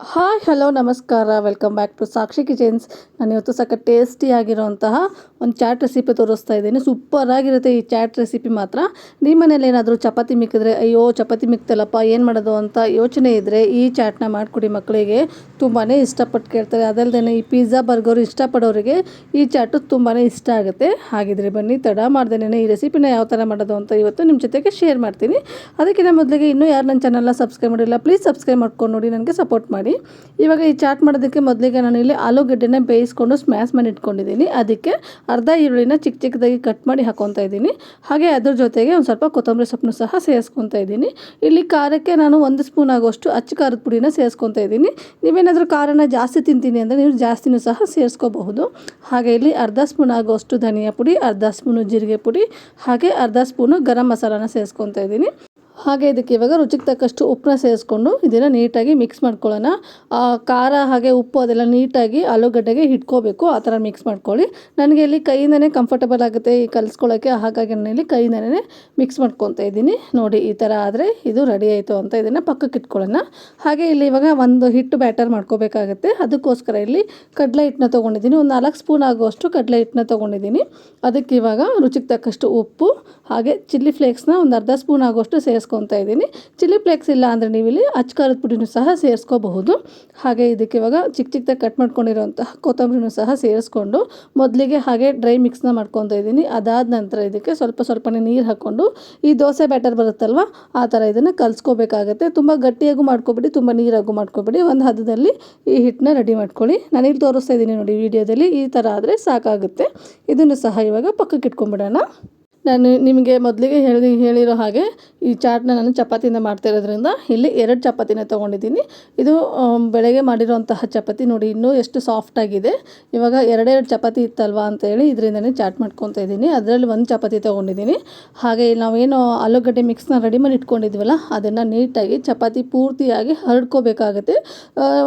Hi hello ನಮಸ್ಕಾರ welcome back to Sakshi kitchens. ನಾನು ಇವತ್ತು ಸಖತ್ ಟೇಸ್ಟಿಯಾಗಿರೋಂತಹ ಒಂದು ಚಾಟ್ ರೆಸಿಪಿ ತೋರಿಸ್ತಾ ಇದ್ದೀನಿ. ಸೂಪರ್ ಆಗಿರುತ್ತೆ ಈ ಚಾಟ್ ರೆಸಿಪಿ ಮಾತ್ರ. ನಿಮ್ಮ ಮನೇಲಿ ಏನಾದರೂ ಚಪಾತಿ ಮಿಕ್ಕಿದ್ರೆ ಅಯ್ಯೋ ಚಪಾತಿ ಮಿಕ್ತಲ್ಲಪ್ಪ ಏನು ಮಾಡೋದು ಅಂತ ಯೋಚನೆ ಇದ್ದರೆ ಈ ಚಾಟ್ನ ಮಾಡಿಕೊಡಿ. ಮಕ್ಕಳಿಗೆ ತುಂಬಾ ಇಷ್ಟಪಟ್ಟು ಕೇಳ್ತಾರೆ. ಅದಲ್ಲದೆ ಈ ಪಿಜ್ಜಾ ಬರ್ಗರು ಇಷ್ಟಪಡೋರಿಗೆ ಈ ಚಾಟು ತುಂಬಾ ಇಷ್ಟ ಆಗುತ್ತೆ. ಹಾಗಿದ್ರೆ ಬನ್ನಿ ತಡ ಮಾಡ್ದೇನೆ ಈ ರೆಸಿಪಿನ ಯಾವ ಥರ ಮಾಡೋದು ಅಂತ ಇವತ್ತು ನಿಮ್ಮ ಜೊತೆಗೆ ಶೇರ್ ಮಾಡ್ತೀನಿ. ಅದಕ್ಕಿಂತ ಮೊದಲಿಗೆ ಇನ್ನೂ ಯಾರು ನನ್ನ ಚಾನಲ್ನ ಸಬ್ಸ್ಕ್ರೈಬ್ ಮಾಡಿಲ್ಲ ಪ್ಲೀಸ್ ಸಬ್ಸ್ಕ್ರೈಬ್ ಮಾಡ್ಕೊಂಡು ನೋಡಿ, ನನಗೆ ಸಪೋರ್ಟ್ ಮಾಡಿ. ಇವಾಗ ಈ ಚಾಟ್ ಮಾಡೋದಕ್ಕೆ ಮೊದಲಿಗೆ ನಾನು ಇಲ್ಲಿ ಆಲೂಗಡ್ಡೆನ ಬೇಯಿಸ್ಕೊಂಡು ಸ್ಮ್ಯಾಶ್ ಮಾಡಿ ಇಟ್ಕೊಂಡಿದ್ದೀನಿ. ಅದಕ್ಕೆ ಅರ್ಧ ಈರುಳ್ಳಿನ ಚಿಕ್ಕ ಚಿಕ್ಕದಾಗಿ ಕಟ್ ಮಾಡಿ ಹಾಕೊತಾ ಇದ್ದೀನಿ. ಹಾಗೆ ಅದ್ರ ಜೊತೆಗೆ ಒಂದು ಸ್ವಲ್ಪ ಕೊತ್ತಂಬರಿ ಸೊಪ್ಪನ್ನು ಸಹ ಸೇರಿಸ್ಕೊತಾ ಇದ್ದೀನಿ. ಇಲ್ಲಿ ಖಾರಕ್ಕೆ ನಾನು 1 ಸ್ಪೂನ್ ಆಗೋಷ್ಟು ಅಚ್ಚ ಖಾರದ ಪುಡಿನ ಸೇರಿಸ್ಕೊತಾ ಇದ್ದೀನಿ. ನೀವೇನಾದರೂ ಖಾರನ ಜಾಸ್ತಿ ತಿಂತೀನಿ ಅಂದರೆ ನೀವು ಜಾಸ್ತಿನೂ ಸಹ ಸೇರಿಸ್ಕೋಬಹುದು. ಹಾಗೆ ಇಲ್ಲಿ ಅರ್ಧ ಸ್ಪೂನ್ ಆಗೋಷ್ಟು ಧನಿಯಾ ಪುಡಿ, ಅರ್ಧ ಸ್ಪೂನು ಜೀರಿಗೆ ಪುಡಿ, ಹಾಗೆ ಅರ್ಧ ಸ್ಪೂನು ಗರಂ ಮಸಾಲಾನ ಸೇರಿಸ್ಕೊತಾ ಇದ್ದೀನಿ. ಹಾಗೆ ಇದಕ್ಕೆ ಇವಾಗ ರುಚಿಗೆ ತಕ್ಕಷ್ಟು ಉಪ್ಪನ್ನ ಸೇರಿಸ್ಕೊಂಡು ಇದನ್ನು ನೀಟಾಗಿ ಮಿಕ್ಸ್ ಮಾಡ್ಕೊಳ್ಳೋಣ. ಖಾರ ಹಾಗೆ ಉಪ್ಪು ಅದೆಲ್ಲ ನೀಟಾಗಿ ಆಲೂಗಡ್ಡೆಗೆ ಹಿಡ್ಕೋಬೇಕು, ಆ ಥರ ಮಿಕ್ಸ್ ಮಾಡ್ಕೊಳ್ಳಿ. ನನಗೆ ಇಲ್ಲಿ ಕೈಯಿಂದನೇ ಕಂಫರ್ಟಬಲ್ ಆಗುತ್ತೆ ಈ ಕಲಿಸ್ಕೊಳ್ಳೋಕ್ಕೆ, ಹಾಗಾಗಿ ನಾನು ಇಲ್ಲಿ ಕೈಯಿಂದನೇ ಮಿಕ್ಸ್ ಮಾಡ್ಕೊತಾ ಇದ್ದೀನಿ. ನೋಡಿ ಈ ಥರ ಆದರೆ ಇದು ರೆಡಿ ಆಯಿತು ಅಂತ ಇದನ್ನು ಪಕ್ಕಕ್ಕೆ ಇಟ್ಕೊಳ್ಳೋಣ. ಹಾಗೆ ಇಲ್ಲಿ ಇವಾಗ ಒಂದು ಹಿಟ್ಟು ಬ್ಯಾಟರ್ ಮಾಡ್ಕೋಬೇಕಾಗುತ್ತೆ. ಅದಕ್ಕೋಸ್ಕರ ಇಲ್ಲಿ ಕಡಲೆ ಹಿಟ್ಟನ್ನ ತೊಗೊಂಡಿದ್ದೀನಿ. ಒಂದು 4 ಸ್ಪೂನ್ ಆಗುವಷ್ಟು ಕಡಲೆ ಹಿಟ್ಟನ್ನ ತೊಗೊಂಡಿದ್ದೀನಿ. ಅದಕ್ಕೆ ಇವಾಗ ರುಚಿಗೆ ತಕ್ಕಷ್ಟು ಉಪ್ಪು ಹಾಗೆ ಚಿಲ್ಲಿ ಫ್ಲೇಕ್ಸ್ನ ಒಂದು ಅರ್ಧ ಸ್ಪೂನ್ ಆಗುವಷ್ಟು ಸೇರಿಸ್ಕೊತಾ ಇದ್ದೀನಿ. ಚಿಲ್ಲಿ ಫ್ಲೇಕ್ಸ್ ಇಲ್ಲ ಅಂದರೆ ನೀವು ಇಲ್ಲಿ ಅಚ್ಚ ಖಾರದ ಪುಡಿನೂ ಸಹ ಸೇರಿಸ್ಕೋಬಹುದು. ಹಾಗೆ ಇದಕ್ಕೆ ಇವಾಗ ಚಿಕ್ಕ ಚಿಕ್ಕದಾಗಿ ಕಟ್ ಮಾಡ್ಕೊಂಡಿರೋಂತಹ ಕೊತ್ತಂಬರಿನೂ ಸಹ ಸೇರಿಸ್ಕೊಂಡು ಮೊದಲಿಗೆ ಹಾಗೆ ಡ್ರೈ ಮಿಕ್ಸ್ನ ಮಾಡ್ಕೊತಾ ಇದ್ದೀನಿ. ಅದಾದ ನಂತರ ಇದಕ್ಕೆ ಸ್ವಲ್ಪನೇ ನೀರು ಹಾಕ್ಕೊಂಡು ಈ ದೋಸೆ ಬ್ಯಾಟರ್ ಬರುತ್ತಲ್ವ ಆ ಥರ ಇದನ್ನು ಕಲಿಸ್ಕೋಬೇಕಾಗತ್ತೆ. ತುಂಬ ಗಟ್ಟಿಯಾಗೂ ಮಾಡ್ಕೊಬೇಡಿ, ತುಂಬ ನೀರಾಗೂ ಮಾಡ್ಕೊಬೇಡಿ. ಒಂದು ಹದದಲ್ಲಿ ಈ ಹಿಟ್ಟನ್ನ ರೆಡಿ ಮಾಡ್ಕೊಳ್ಳಿ. ನಾನಿಲ್ಲಿ ತೋರಿಸ್ತಾ ಇದ್ದೀನಿ ನೋಡಿ ವಿಡಿಯೋದಲ್ಲಿ. ಈ ಥರ ಆದರೆ ಸಾಕಾಗುತ್ತೆ. ಇದನ್ನು ಸಹ ಇವಾಗ ಪಕ್ಕಕ್ಕೆ ಇಟ್ಕೊಂಡ್ಬಿಡೋಣ. ನಾನು ನಿಮಗೆ ಮೊದಲಿಗೆ ಹೇಳಿರೋ ಹಾಗೆ ಈ ಚಾಟ್ನ ನಾನು ಚಪಾತಿಯಿಂದ ಮಾಡ್ತಾ ಇರೋದ್ರಿಂದ ಇಲ್ಲಿ 2 ಚಪಾತಿನ ತೊಗೊಂಡಿದ್ದೀನಿ. ಇದು ಬೆಳಗ್ಗೆ ಮಾಡಿರೋಂತಹ ಚಪಾತಿ ನೋಡಿ ಇನ್ನೂ ಎಷ್ಟು ಸಾಫ್ಟಾಗಿದೆ. ಇವಾಗ 2 ಚಪಾತಿ ಇತ್ತಲ್ವಾ ಅಂತೇಳಿ ಇದರಿಂದನೇ ಚಾಟ್ ಮಾಡ್ಕೊತಾ ಇದ್ದೀನಿ. ಅದರಲ್ಲಿ 1 ಚಪಾತಿ ತೊಗೊಂಡಿದ್ದೀನಿ. ಹಾಗೆ ನಾವೇನು ಆಲೂಗಡ್ಡೆ ಮಿಕ್ಸ್ನ ರೆಡಿ ಮಾಡಿ ಇಟ್ಕೊಂಡಿದ್ವಲ್ಲ ಅದನ್ನು ನೀಟಾಗಿ ಚಪಾತಿ ಪೂರ್ತಿಯಾಗಿ ಹರಡ್ಕೋಬೇಕಾಗುತ್ತೆ.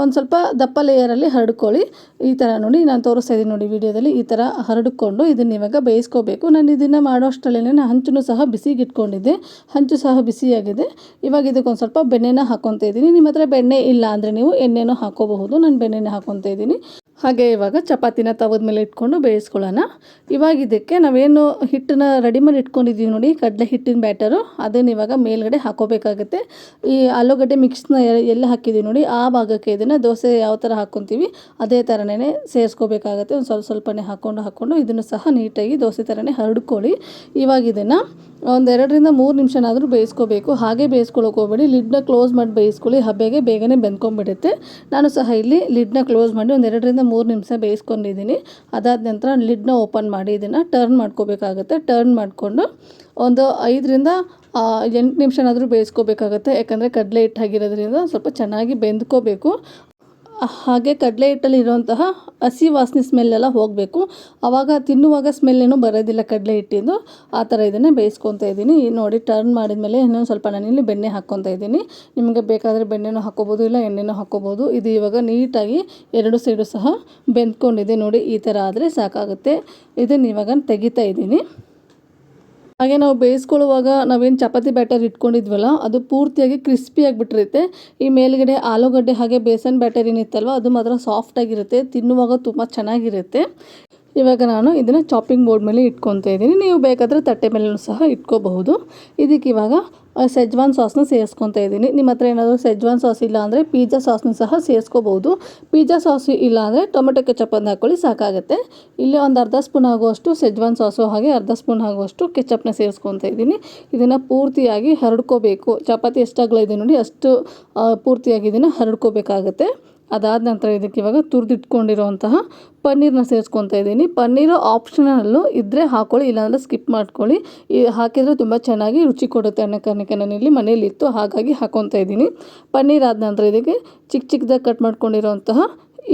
ಒಂದು ಸ್ವಲ್ಪ ದಪ್ಪ ಲೇಯರಲ್ಲಿ ಹರಡ್ಕೊಳ್ಳಿ. ಈ ಥರ ನೋಡಿ ನಾನು ತೋರಿಸ್ತಾ ಇದ್ದೀನಿ ನೋಡಿ ವಿಡಿಯೋದಲ್ಲಿ. ಈ ಥರ ಹರಡ್ಕೊಂಡು ಇದನ್ನು ಇವಾಗ ಬೇಯಿಸ್ಕೋಬೇಕು. ನಾನು ಇದನ್ನು ಮಾಡೋಷ್ಟು ಹಂಚನ್ನು ಸಹ ಬಿಸಿಗೆ ಇಟ್ಕೊಂಡಿದ್ದೆ. ಹಂಚು ಸಹ ಬಿಸಿಯಾಗಿದೆ. ಇವಾಗ ಇದಕ್ಕೊಂದು ಸ್ವಲ್ಪ ಬೆಣ್ಣೆನ ಹಾಕ್ಕೊತಾ ಇದ್ದೀನಿ. ನಿಮ್ಮ ಹತ್ರ ಬೆಣ್ಣೆ ಇಲ್ಲ ಅಂದರೆ ನೀವು ಎಣ್ಣೆನೂ ಹಾಕೋಬಹುದು. ನಾನು ಬೆಣ್ಣೆನ ಹಾಕ್ಕೊತಾ ಇದ್ದೀನಿ. ಹಾಗೆ ಇವಾಗ ಚಪಾತಿನ ತವದ ಮೇಲೆ ಇಟ್ಕೊಂಡು ಬೇಯಿಸ್ಕೊಳ್ಳೋಣ. ಇವಾಗ ಇದಕ್ಕೆ ನಾವೇನು ಹಿಟ್ಟನ್ನ ರೆಡಿ ಮಾಡಿ ಇಟ್ಕೊಂಡಿದ್ದೀವಿ ನೋಡಿ ಕಡಲೆ ಹಿಟ್ಟಿನ ಬ್ಯಾಟರು, ಅದನ್ನು ಇವಾಗ ಮೇಲ್ಗಡೆ ಹಾಕೋಬೇಕಾಗುತ್ತೆ. ಈ ಆಲೂಗಡ್ಡೆ ಮಿಕ್ಸ್ನ ಎಲ್ಲ ಹಾಕಿದ್ದೀವಿ ನೋಡಿ ಆ ಭಾಗಕ್ಕೆ ಇದನ್ನು ದೋಸೆ ಯಾವ ಥರ ಹಾಕ್ಕೊತೀವಿ ಅದೇ ಥರನೇ ಸೇರಿಸ್ಕೋಬೇಕಾಗತ್ತೆ. ಒಂದು ಸ್ವಲ್ಪನೇ ಹಾಕ್ಕೊಂಡು ಇದನ್ನು ಸಹ ನೀಟಾಗಿ ದೋಸೆ ಥರನೇ ಹರಡ್ಕೊಳ್ಳಿ. ಇವಾಗ ಇದನ್ನು ಒಂದು 2ರಿಂದ 3 ನಿಮಿಷನಾದರೂ ಬೇಯಿಸ್ಕೋಬೇಕು. ಹಾಗೆ ಬೇಯಿಸ್ಕೊಳ್ಳೋಕೆ ಹೋಗಬೇಡಿ, ಲಿಡ್ನ ಕ್ಲೋಸ್ ಮಾಡಿ ಬೇಯಿಸ್ಕೊಳ್ಳಿ. ಹಬೆಗೆ ಬೇಗನೆ ಬೆಂದ್ಕೊಂಡ್ಬಿಡುತ್ತೆ. ನಾನು ಸಹ ಇಲ್ಲಿ ಲಿಡ್ನ ಕ್ಲೋಸ್ ಮಾಡಿ ಒಂದು 2ರಿಂದ 3 ನಿಮಿಷ ಬೇಯಿಸ್ಕೊಂಡಿದ್ದೀನಿ. ಅದಾದ ನಂತರ ಲಿಡ್ನ ಓಪನ್ ಮಾಡಿ ಇದನ್ನು ಟರ್ನ್ ಮಾಡ್ಕೋಬೇಕಾಗುತ್ತೆ. ಟರ್ನ್ ಮಾಡಿಕೊಂಡು ಒಂದು 5ರಿಂದ 8 ನಿಮಿಷನಾದರೂ ಬೇಯಿಸ್ಕೋಬೇಕಾಗತ್ತೆ. ಯಾಕಂದರೆ ಕಡಲೆ ಹಿಟ್ಟು ಆಗಿರೋದ್ರಿಂದ ಸ್ವಲ್ಪ ಚೆನ್ನಾಗಿ ಬೆಂದ್ಕೋಬೇಕು. ಹಾಗೆ ಕಡಲೆ ಹಿಟ್ಟಲ್ಲಿ ಇರೋಂತಹ ಹಸಿ ವಾಸನೆ ಸ್ಮೆಲ್ಲೆಲ್ಲ ಹೋಗಬೇಕು. ಆವಾಗ ತಿನ್ನುವಾಗ ಸ್ಮೆಲ್ಲೇನೂ ಬರೋದಿಲ್ಲ ಕಡಲೆ ಹಿಟ್ಟಿಂದು. ಆ ಥರ ಇದನ್ನು ಬೇಯಿಸ್ಕೊತಾ ಇದ್ದೀನಿ. ನೋಡಿ ಟರ್ನ್ ಮಾಡಿದ್ಮೇಲೆ ಇನ್ನೊಂದು ಸ್ವಲ್ಪ ನಾನಿಲ್ಲಿ ಬೆಣ್ಣೆ ಹಾಕ್ಕೊತಾ ಇದ್ದೀನಿ. ನಿಮಗೆ ಬೇಕಾದರೆ ಬೆಣ್ಣೆನೂ ಹಾಕ್ಕೋಬೋದು, ಇಲ್ಲ ಎಣ್ಣೆನೂ ಹಾಕ್ಕೋಬೋದು. ಇದು ಇವಾಗ ನೀಟಾಗಿ 2 ಸೈಡು ಸಹ ಬೆಂದ್ಕೊಂಡಿದೆ ನೋಡಿ. ಈ ಥರ ಆದರೆ ಸಾಕಾಗುತ್ತೆ. ಇದನ್ನು ಇವಾಗ ತೆಗಿತಾ ಇದ್ದೀನಿ. ಹಾಗೆ ನಾವು ಬೇಯಿಸ್ಕೊಳ್ಳುವಾಗ ನಾವೇನು ಚಪಾತಿ ಬ್ಯಾಟರ್ ಇಟ್ಕೊಂಡಿದ್ವಲ್ಲ ಅದು ಪೂರ್ತಿಯಾಗಿ ಕ್ರಿಸ್ಪಿ ಆಗಿಬಿಟ್ಟಿರುತ್ತೆ. ಈ ಮೇಲ್ಗಡೆ ಆಲೂಗಡ್ಡೆ ಹಾಗೆ ಬೇಸನ್ ಬ್ಯಾಟರ್ ಏನಿತ್ತಲ್ವ ಅದು ಮಾತ್ರ ಸಾಫ್ಟಾಗಿರುತ್ತೆ. ತಿನ್ನುವಾಗ ತುಂಬ ಚೆನ್ನಾಗಿರುತ್ತೆ. ಇವಾಗ ನಾನು ಇದನ್ನು ಚಾಪಿಂಗ್ ಬೋರ್ಡ್ ಮೇಲೆ ಇಟ್ಕೊತಾ ಇದ್ದೀನಿ. ನೀವು ಬೇಕಾದರೆ ತಟ್ಟೆ ಮೇಲೂ ಸಹ ಇಟ್ಕೋಬಹುದು. ಇದಕ್ಕೆ ಇವಾಗ ಸೆಜ್ವಾನ್ ಸಾಸ್ನ ಸೇರಿಸ್ಕೊತಾ ಇದ್ದೀನಿ. ನಿಮ್ಮ ಹತ್ರ ಏನಾದರೂ ಸೆಜ್ವಾನ್ ಸಾಸ್ ಇಲ್ಲ ಅಂದರೆ ಪಿಜ್ಜಾ ಸಾಸ್ನ ಸಹ ಸೇರಿಸ್ಕೋಬಹುದು. ಪಿಜ್ಜಾ ಸಾಸು ಇಲ್ಲ ಅಂದರೆ ಟೊಮೆಟೊ ಕೆಚಪನ್ನು ಹಾಕ್ಕೊಳ್ಳಿ ಸಾಕಾಗುತ್ತೆ. ಇಲ್ಲಿ ಒಂದು ಅರ್ಧ ಸ್ಪೂನ್ ಆಗುವಷ್ಟು ಸೆಜ್ವಾನ್ ಸಾಸು ಹಾಗೆ ಅರ್ಧ ಸ್ಪೂನ್ ಆಗುವಷ್ಟು ಕೆಚಪ್ನ ಸೇರಿಸ್ಕೊತಾ ಇದ್ದೀನಿ. ಇದನ್ನು ಪೂರ್ತಿಯಾಗಿ ಹರಡ್ಕೋಬೇಕು. ಚಪಾತಿ ಎಷ್ಟು ಅಗಲ ಇದೆ ನೋಡಿ ಅಷ್ಟು ಪೂರ್ತಿಯಾಗಿ ಇದನ್ನು ಹರಡ್ಕೋಬೇಕಾಗುತ್ತೆ. ಅದಾದ ನಂತರ ಇದಕ್ಕೆ ಇವಾಗ ತುರಿದಿಟ್ಕೊಂಡಿರೋಂತಹ ಪನ್ನೀರನ್ನ ಸೇರಿಸ್ಕೊತಾ ಇದ್ದೀನಿ. ಪನ್ನೀರು ಆಪ್ಷನಲ್ಲು ಇದ್ದರೆ ಹಾಕ್ಕೊಳ್ಳಿ, ಇಲ್ಲಾಂದರೆ ಸ್ಕಿಪ್ ಮಾಡ್ಕೊಳ್ಳಿ. ಹಾಕಿದರೆ ತುಂಬ ಚೆನ್ನಾಗಿ ರುಚಿ ಕೊಡುತ್ತೆ ಅನ್ನೋಕ್ಕೆ ನಾನಿಲ್ಲಿ ಮನೇಲಿತ್ತು ಹಾಗಾಗಿ ಹಾಕ್ಕೊತಾ ಇದ್ದೀನಿ. ಪನ್ನೀರ್ ಆದ ನಂತರ ಇದಕ್ಕೆ ಚಿಕ್ಕದಾಗಿ ಕಟ್ ಮಾಡ್ಕೊಂಡಿರೋಂತಹ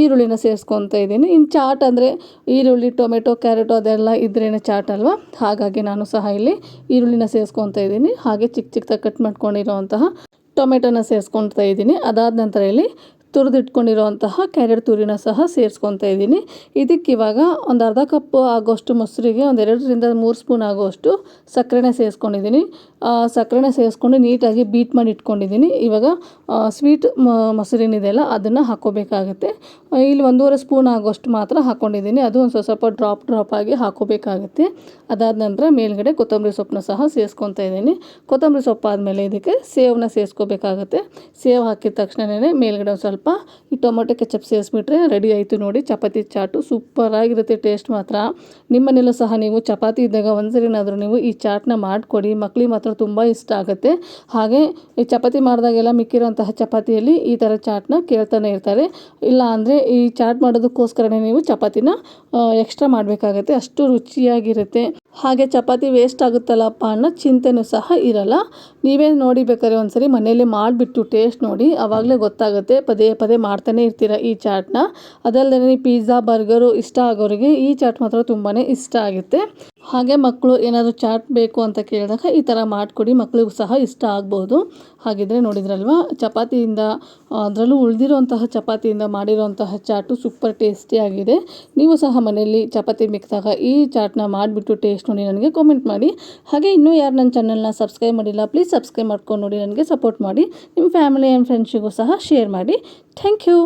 ಈರುಳ್ಳಿನ ಸೇರಿಸ್ಕೊತಾ ಇದ್ದೀನಿ. ಇನ್ನು ಚಾಟ್ ಅಂದರೆ ಈರುಳ್ಳಿ, ಟೊಮೆಟೊ, ಕ್ಯಾರೆಟು ಅದೆಲ್ಲ ಇದ್ರೇ ಚಾಟ್ ಅಲ್ವಾ, ಹಾಗಾಗಿ ನಾನು ಸಹ ಇಲ್ಲಿ ಈರುಳ್ಳಿನ ಸೇರಿಸ್ಕೊತಾ ಇದ್ದೀನಿ. ಹಾಗೆ ಚಿಕ್ಕದಾಗಿ ಕಟ್ ಮಾಡ್ಕೊಂಡಿರೋಂತಹ ಟೊಮೆಟೊನ ಸೇರಿಸ್ಕೊತಾ ಇದ್ದೀನಿ. ಅದಾದ ನಂತರ ಇಲ್ಲಿ ತುರಿದಿಟ್ಕೊಂಡಿರೋಂತಹ ಕ್ಯಾರೆಟ್ ತುರಿನ ಸಹ ಸೇರಿಸ್ಕೊತಾ ಇದ್ದೀನಿ. ಇದಕ್ಕೆ ಇವಾಗ ಒಂದು ಅರ್ಧ ಕಪ್ ಆಗೋಷ್ಟು ಮೊಸರಿಗೆ ಒಂದು 2ರಿಂದ 3 ಸ್ಪೂನ್ ಆಗೋಷ್ಟು ಸಕ್ಕರೆನ ಸೇರಿಸ್ಕೊಂಡಿದ್ದೀನಿ. ಸಕ್ಕರೆನ ಸೇರಿಸ್ಕೊಂಡು ನೀಟಾಗಿ ಬೀಟ್ ಮಾಡಿ ಇಟ್ಕೊಂಡಿದ್ದೀನಿ. ಇವಾಗ ಸ್ವೀಟ್ ಮೊಸರೇನಿದೆಯಲ್ಲ ಅದನ್ನು ಹಾಕ್ಕೋಬೇಕಾಗುತ್ತೆ. ಇಲ್ಲಿ 1.5 ಸ್ಪೂನ್ ಆಗೋಷ್ಟು ಮಾತ್ರ ಹಾಕ್ಕೊಂಡಿದ್ದೀನಿ. ಅದು ಒಂದು ಸ್ವಲ್ಪ ಡ್ರಾಪ್ ಆಗಿ ಹಾಕ್ಕೋಬೇಕಾಗುತ್ತೆ. ಅದಾದ ನಂತರ ಮೇಲ್ಗಡೆ ಕೊತ್ತಂಬರಿ ಸೊಪ್ಪನ್ನ ಸಹ ಸೇರಿಸ್ಕೊತಾ ಇದ್ದೀನಿ. ಕೊತ್ತಂಬರಿ ಸೊಪ್ಪು ಆದಮೇಲೆ ಇದಕ್ಕೆ ಸೇವನ್ನ ಸೇರಿಸ್ಕೋಬೇಕಾಗುತ್ತೆ. ಸೇವ್ ಹಾಕಿದ ತಕ್ಷಣವೇ ಮೇಲ್ಗಡೆ ಒಂದು ಸ್ವಲ್ಪ ಈ ಟೊಮೊಟೊ ಕೆಚಪ್ ಸೇರಿಸ್ಬಿಟ್ರೆ ರೆಡಿ ಆಯಿತು ನೋಡಿ ಚಪಾತಿ ಚಾಟು. ಸೂಪರಾಗಿರುತ್ತೆ ಟೇಸ್ಟ್ ಮಾತ್ರ. ನಿಮ್ಮನೇಲೂ ಸಹ ನೀವು ಚಪಾತಿ ಇದ್ದಾಗ ಒಂದ್ಸರಿನಾದರೂ ನೀವು ಈ ಚಾಟ್ನ ಮಾಡಿಕೊಡಿ. ಮಕ್ಕಳಿಗೆ ಮಾತ್ರ ತುಂಬ ಇಷ್ಟ ಆಗುತ್ತೆ. ಹಾಗೆ ಈ ಚಪಾತಿ ಮಾಡಿದಾಗೆಲ್ಲ ಮಿಕ್ಕಿರೋಂತಹ ಚಪಾತಿಯಲ್ಲಿ ಈ ಥರ ಚಾಟ್ನ ಕೇಳ್ತಾನೆ ಇರ್ತಾರೆ. ಇಲ್ಲ ಅಂದರೆ ಈ ಚಾಟ್ ಮಾಡೋದಕ್ಕೋಸ್ಕರನೇ ನೀವು ಚಪಾತಿನ ಎಕ್ಸ್ಟ್ರಾ ಮಾಡಬೇಕಾಗತ್ತೆ. ಅಷ್ಟು ರುಚಿಯಾಗಿರುತ್ತೆ. ಹಾಗೆ ಚಪಾತಿ ವೇಸ್ಟ್ ಆಗುತ್ತಲ್ಲಪ್ಪ ಅನ್ನೋ ಚಿಂತೆನೂ ಸಹ ಇರಲ್ಲ. ನೀವೇ ನೋಡಿ ಬೇಕಾದ್ರೆ ಒಂದ್ಸರಿ ಮನೆಯಲ್ಲೇ ಮಾಡಿಬಿಟ್ಟು ಟೇಸ್ಟ್ ನೋಡಿ, ಆವಾಗಲೇ ಗೊತ್ತಾಗುತ್ತೆ. ಪದೇ ಪದೇ ಮಾಡ್ತಾನೆ ಇರ್ತೀರ ಈ ಚಾಟ್ನ. ಅದಲ್ಲದೆ ಪಿಜ್ಜಾ ಬರ್ಗರು ಇಷ್ಟ ಆಗೋರಿಗೆ ಈ ಚಾಟ್ ಮಾತ್ರ ತುಂಬಾ ಇಷ್ಟ ಆಗುತ್ತೆ. ಹಾಗೆ ಮಕ್ಕಳು ಏನಾದರೂ ಚಾಟ್ ಬೇಕು ಅಂತ ಕೇಳಿದಾಗ ಈ ಥರ ಮಾಡಿಕೊಡಿ, ಮಕ್ಕಳಿಗೂ ಸಹ ಇಷ್ಟ ಆಗ್ಬೋದು. ಹಾಗಿದ್ರೆ ನೋಡಿದ್ರಲ್ವ ಚಪಾತಿಯಿಂದ, ಅದರಲ್ಲೂ ಉಳಿದಿರೋಂತಹ ಚಪಾತಿಯಿಂದ ಮಾಡಿರೋಂತಹ ಚಾಟು ಸೂಪರ್ ಟೇಸ್ಟಿಯಾಗಿದೆ. ನೀವು ಸಹ ಮನೆಯಲ್ಲಿ ಚಪಾತಿ ಮಿಕ್ಕಿದಾಗ ಈ ಚಾಟ್ನ ಮಾಡಿಬಿಟ್ಟು ಟೇಸ್ಟ್ ನೋಡಿ ನನಗೆ ಕಾಮೆಂಟ್ ಮಾಡಿ. ಹಾಗೆ ಇನ್ನೂ ಯಾರು ನನ್ನ ಚಾನಲ್ನ ಸಬ್ಸ್ಕ್ರೈಬ್ ಮಾಡಿಲ್ಲ ಪ್ಲೀಸ್ ಸಬ್ಸ್ಕ್ರೈಬ್ ಮಾಡ್ಕೊಂಡು ನೋಡಿ, ನನಗೆ ಸಪೋರ್ಟ್ ಮಾಡಿ. ನಿಮ್ಮ ಫ್ಯಾಮಿಲಿ ಆ್ಯಂಡ್ ಫ್ರೆಂಡ್ಸಿಗೂ ಸಹ ಶೇರ್ ಮಾಡಿ. Thank you.